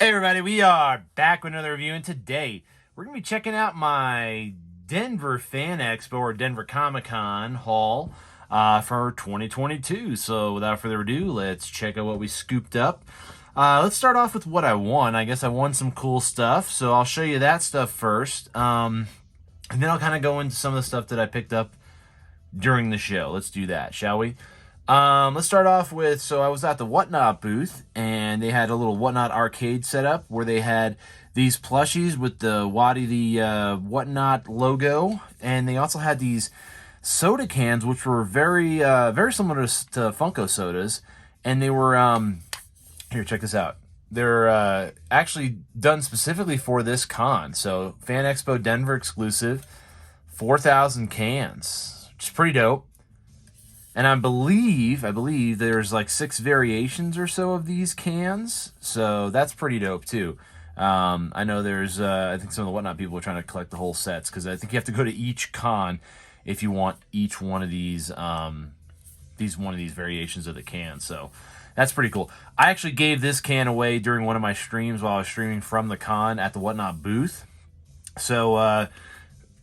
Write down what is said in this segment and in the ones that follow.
Hey everybody, we are back with another review, and today we're going to be checking out my Denver Fan Expo or Denver Comic Con haul for 2022. So without further ado, let's check out what we scooped up. Let's start off with what I won. I guess I won some cool stuff, so I'll show you that stuff first. And then I'll kind of go into some of the stuff that I picked up during the show. Let's do that, shall we? Let's start off with, so I was at the Whatnot booth, and they had a little Whatnot arcade set up where they had these plushies with the Whatnot logo, and they also had these soda cans, which were very similar to Funko sodas, and they were, here, check this out. They're actually done specifically for this con, so Fan Expo Denver exclusive, 4,000 cans, which is pretty dope. And I believe there's like 6 variations or so of these cans, so that's pretty dope too. I know there's, I think some of the Whatnot people are trying to collect the whole sets, because I think you have to go to each con if you want each one of these variations of the can. So that's pretty cool. I actually gave this can away during one of my streams while I was streaming from the con at the Whatnot booth. So,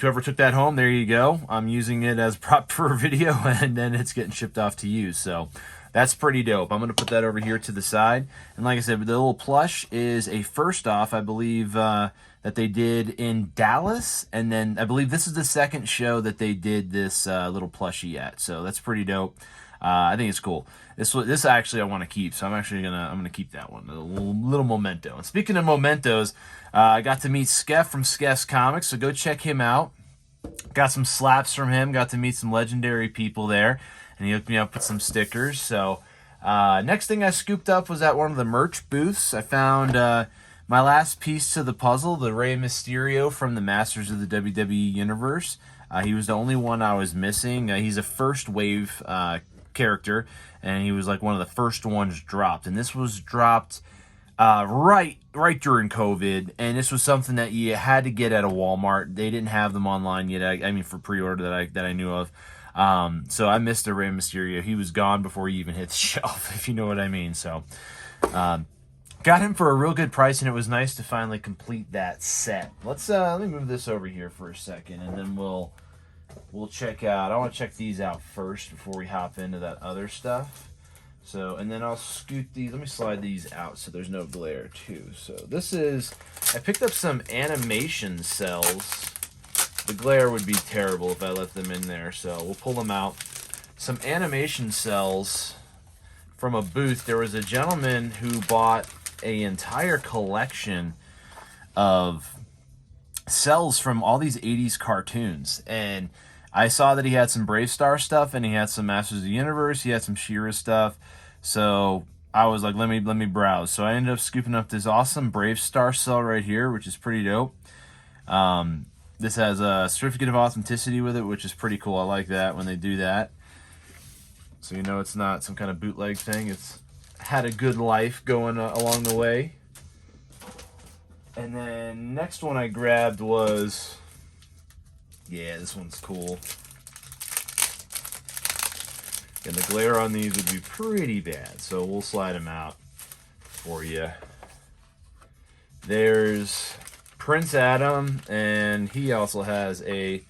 whoever took that home, there you go. I'm using it as prop for a video, and then it's getting shipped off to you. So that's pretty dope. I'm going to put that over here to the side. And like I said, the little plush is a first off, I believe, that they did in Dallas. And then I believe this is the second show that they did this little plushie at. So that's pretty dope. I think it's cool. This actually I want to keep, so I'm gonna keep that one. A little memento. And speaking of mementos, I got to meet Skef from SKS Comics, so go check him out. Got some slaps from him. Got to meet some legendary people there, and he hooked me up with some stickers. So next thing I scooped up was at one of the merch booths. I found my last piece to the puzzle, the Rey Mysterio from the Masters of the WWE Universe. He was the only one I was missing. He's a first wave character, and he was like one of the first ones dropped, and this was dropped right during COVID, and this was something that you had to get at a Walmart. They didn't have them online yet. I mean, for pre-order that I knew of. So I missed the Rey Mysterio. He was gone before he even hit the shelf, if you know what I mean. So got him for a real good price, and it was nice to finally complete that set. Let me move this over here for a second, and then we'll check out. I want to check these out first before we hop into that other stuff. So, and then I'll scoot these. Let me slide these out so there's no glare too. So this is, I picked up some animation cells. The glare would be terrible if I left them in there, so we'll pull them out. Some animation cells from a booth. There was a gentleman who bought an entire collection of cells from all these 80s cartoons, and I saw that he had some Brave Star stuff, and he had some Masters of the Universe, he had some She-Ra stuff, so I was like, let me browse. So I ended up scooping up this awesome Brave Star cell right here, which is pretty dope. This has a certificate of authenticity with it, which is pretty cool. I like that when they do that. So you know it's not some kind of bootleg thing. It's had a good life going along the way. And then next one I grabbed was, yeah, this one's cool. And the glare on these would be pretty bad, so we'll slide them out for you. There's Prince Adam, and he also has a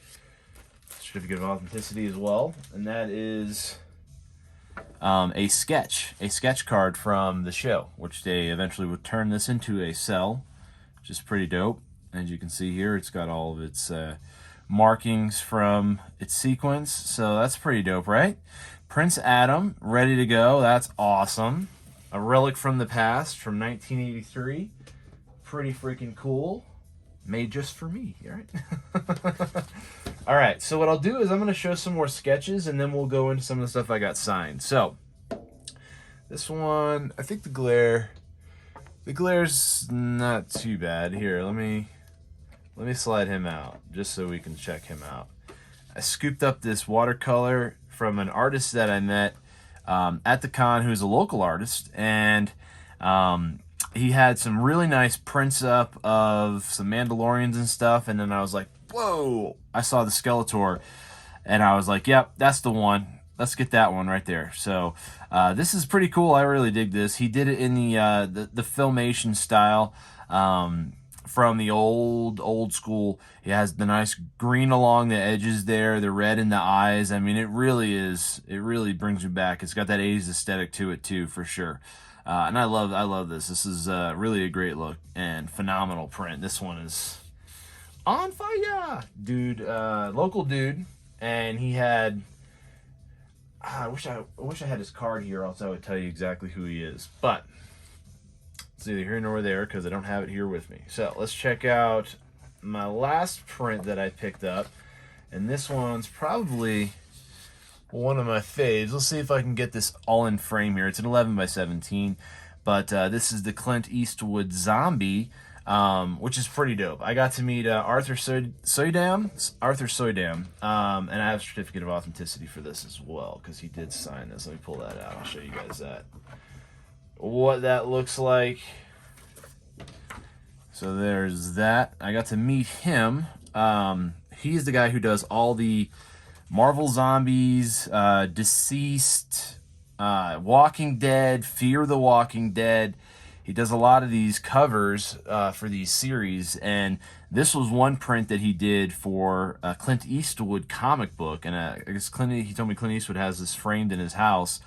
certificate of authenticity as well, and that is a sketch card from the show, which they eventually would turn this into a cell, which is pretty dope. As you can see here, it's got all of its markings from its sequence, so that's pretty dope, right? Prince Adam, ready to go. That's awesome. A relic from the past from 1983. Pretty freaking cool. Made just for me, right? All right, so what I'll do is I'm going to show some more sketches, and then we'll go into some of the stuff I got signed. So this one, I think the glare's not too bad. Here, let me slide him out just so we can check him out. I scooped up this watercolor from an artist that I met at the con, who's a local artist, and he had some really nice prints up of some Mandalorians and stuff, and then I was like, whoa, I saw the Skeletor, and I was like, yep, that's the one. let's get that one right there. So this is pretty cool. I really dig this. He did it in the filmation style. From the old school. He has the nice green along the edges there, the red in the eyes. I mean, it really brings you back. It's got that 80s aesthetic to it too, for sure. And I love this. This is really a great look and phenomenal print. This one is on fire, dude. Local dude, and he had. I wish I had his card here, else I would tell you exactly who he is. But it's either here nor there because I don't have it here with me. So let's check out my last print that I picked up, and this one's probably one of my faves. Let's see if I can get this all in frame here. It's an 11 by 17, but this is the Clint Eastwood zombie, which is pretty dope. I got to meet Arthur Soydam, and I have a certificate of authenticity for this as well because he did sign this. Let me pull that out. I'll show you guys that. What that looks like. So there's that. I got to meet him. He's the guy who does all the Marvel Zombies, Deceased, Walking Dead, Fear the Walking Dead. He does a lot of these covers for these series, and this was one print that he did for a Clint Eastwood comic book. And I guess he told me Clint Eastwood has this framed in his house,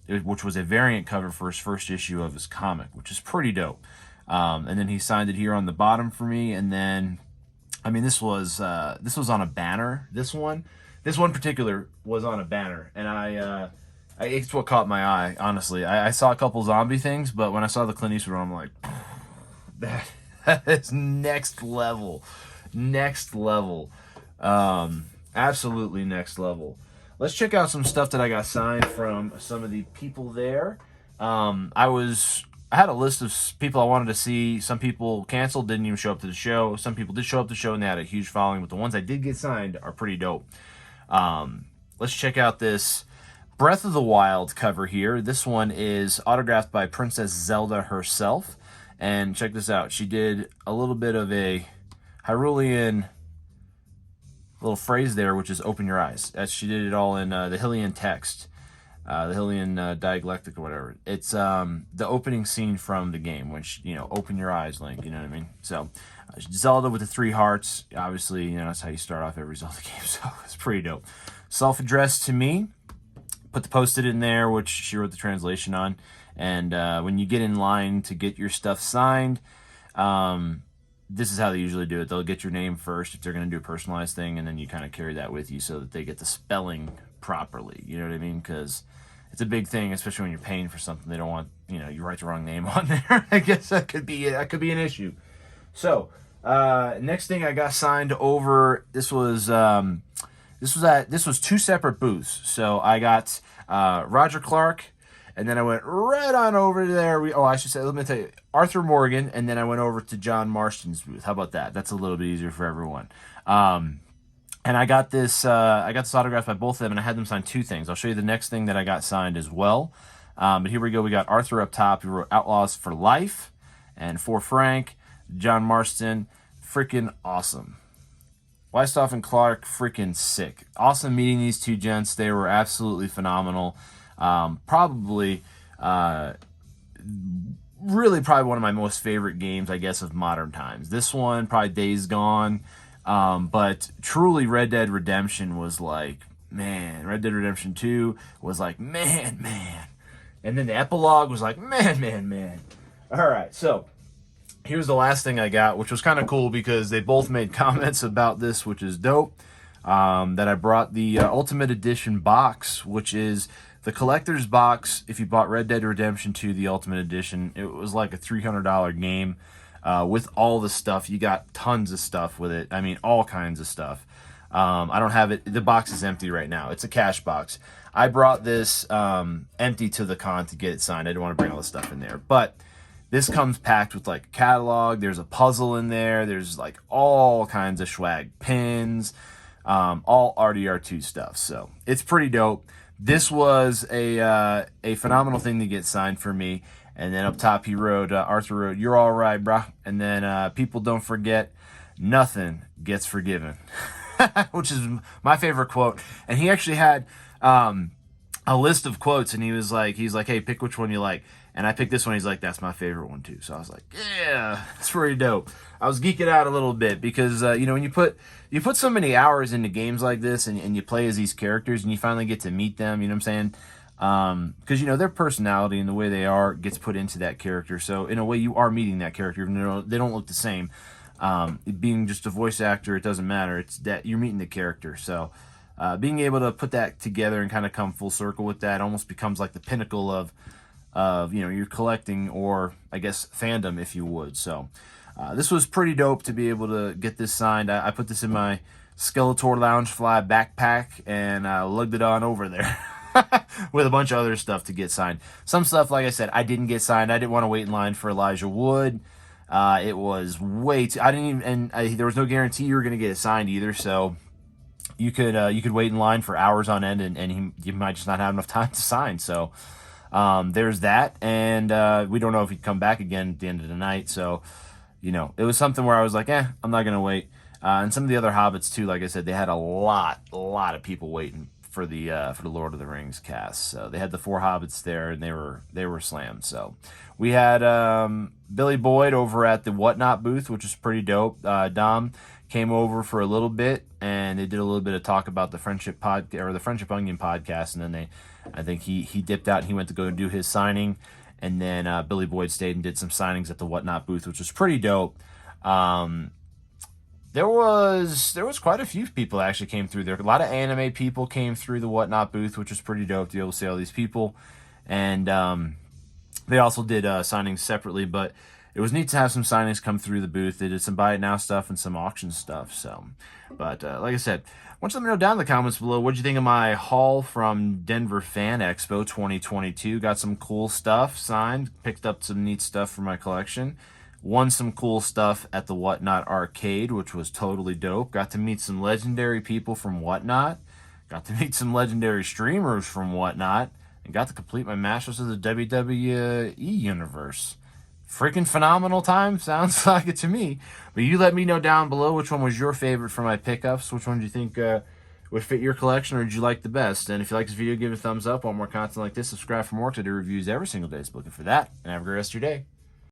which was a variant cover for his first issue of his comic, which is pretty dope. And then he signed it here on the bottom for me, and then, I mean, this was on a banner. This one particular was on a banner, and it's what caught my eye, honestly. I saw a couple zombie things, but when I saw the Clint Eastwood one, I'm like, that is next level. Next level. Absolutely next level. Let's check out some stuff that I got signed from some of the people there. I had a list of people I wanted to see. Some people canceled, didn't even show up to the show. Some people did show up to the show, and they had a huge following, but the ones I did get signed are pretty dope. Let's check out this Breath of the Wild cover here. This one is autographed by Princess Zelda herself. And check this out. She did a little bit of a Hyrulean little phrase there, which is open your eyes. She did it all in the Hylian text. The Hylian dialectic or whatever. It's the opening scene from the game, which, open your eyes, Link, you know what I mean? So, Zelda with the 3 hearts. Obviously, that's how you start off every Zelda game, so it's pretty dope. Self-addressed to me. Put the post-it in there, which she wrote the translation on. And when you get in line to get your stuff signed, this is how they usually do it. They'll get your name first if they're going to do a personalized thing, and then you kind of carry that with you so that they get the spelling properly. You know what I mean? Because it's a big thing, especially when you're paying for something. They don't want, you write the wrong name on there. I guess that could be an issue. So, next thing I got signed over, this was 2 separate booths. So I got Roger Clark, and then I went right on over there. Let me tell you, Arthur Morgan, and then I went over to John Marston's booth. How about that? That's a little bit easier for everyone. And I got this autographed by both of them, and I had them sign 2 things. I'll show you the next thing that I got signed as well. But here we go. We got Arthur up top. He wrote Outlaws for Life, and for Frank, John Marston, freaking awesome. Wysthoff and Clark, freaking sick. Awesome meeting these 2 gents. They were absolutely phenomenal. Probably one of my most favorite games, I guess, of modern times. This one, probably Days Gone. But truly, Red Dead Redemption was like, man. Red Dead Redemption 2 was like, man. And then the epilogue was like, man. All right, so here's the last thing I got, which was kind of cool because they both made comments about this, which is dope. That I brought the Ultimate Edition box, which is the collector's box. If you bought Red Dead Redemption 2, the Ultimate Edition, it was like a $300 game with all the stuff. You got tons of stuff with it. I mean, all kinds of stuff. I don't have it. The box is empty right now. It's a cash box. I brought this empty to the con to get it signed. I didn't want to bring all the stuff in there, but this comes packed with like a catalog. There's a puzzle in there. There's like all kinds of swag, pins, all RDR2 stuff. So it's pretty dope. This was a phenomenal thing to get signed for me. And then up top, Arthur wrote, "You're all right, brah." And then people don't forget, nothing gets forgiven. which is my favorite quote. And he actually had a list of quotes, and he's like, hey, pick which one you like. And I picked this one. He's like, that's my favorite one too. So I was like, yeah, it's pretty dope. I was geeking out a little bit because when you put so many hours into games like this, and you play as these characters, and you finally get to meet them. You know what I'm saying? Because their personality and the way they are gets put into that character. So in a way, you are meeting that character, even though they don't look the same. Being just a voice actor, it doesn't matter. It's that you're meeting the character. So being able to put that together and kind of come full circle with that almost becomes like the pinnacle of your collecting, or I guess fandom, if you would. So this was pretty dope to be able to get this signed. I put this in my Skeletor Loungefly backpack and lugged it on over there with a bunch of other stuff to get signed. Some stuff, like I said, I didn't get signed. I didn't want to wait in line for Elijah Wood. It was way too. I didn't even, and there was no guarantee you were going to get it signed either. So you could wait in line for hours on end, and you might just not have enough time to sign. So there's that, and we don't know if he'd come back again at the end of the night. So it was something where I was like, I'm not gonna wait. And some of the other Hobbits too, like I said, they had a lot of people waiting for the Lord of the Rings cast. So they had the 4 Hobbits there, and they were slammed. So we had Billy Boyd over at the Whatnot booth, which is pretty dope. Dom came over for a little bit, and they did a little bit of talk about the Friendship or the Friendship Onion podcast, and then I think he dipped out and he went to go do his signing, and then Billy Boyd stayed and did some signings at the Whatnot booth, which was pretty dope. There was quite a few people that actually came through there. A lot of anime people came through the Whatnot booth, which was pretty dope to be able to see all these people, and they also did signings separately, but it was neat to have some signings come through the booth. They did some buy it now stuff and some auction stuff. So, but like I said, I want you to let me know down in the comments below, what did you think of my haul from Denver Fan Expo 2022? Got some cool stuff signed, picked up some neat stuff for my collection, won some cool stuff at the Whatnot arcade, which was totally dope. Got to meet some legendary people from Whatnot, got to meet some legendary streamers from Whatnot, and got to complete my Masters of the WWE universe. Freaking phenomenal time, sounds like it to me. But you let me know down below which one was your favorite for my pickups. Which one do you think would fit your collection, or did you like the best? And if you like this video, give it a thumbs up. Want more content like this, subscribe for more, to do reviews every single day. Just looking for that. And have a great rest of your day.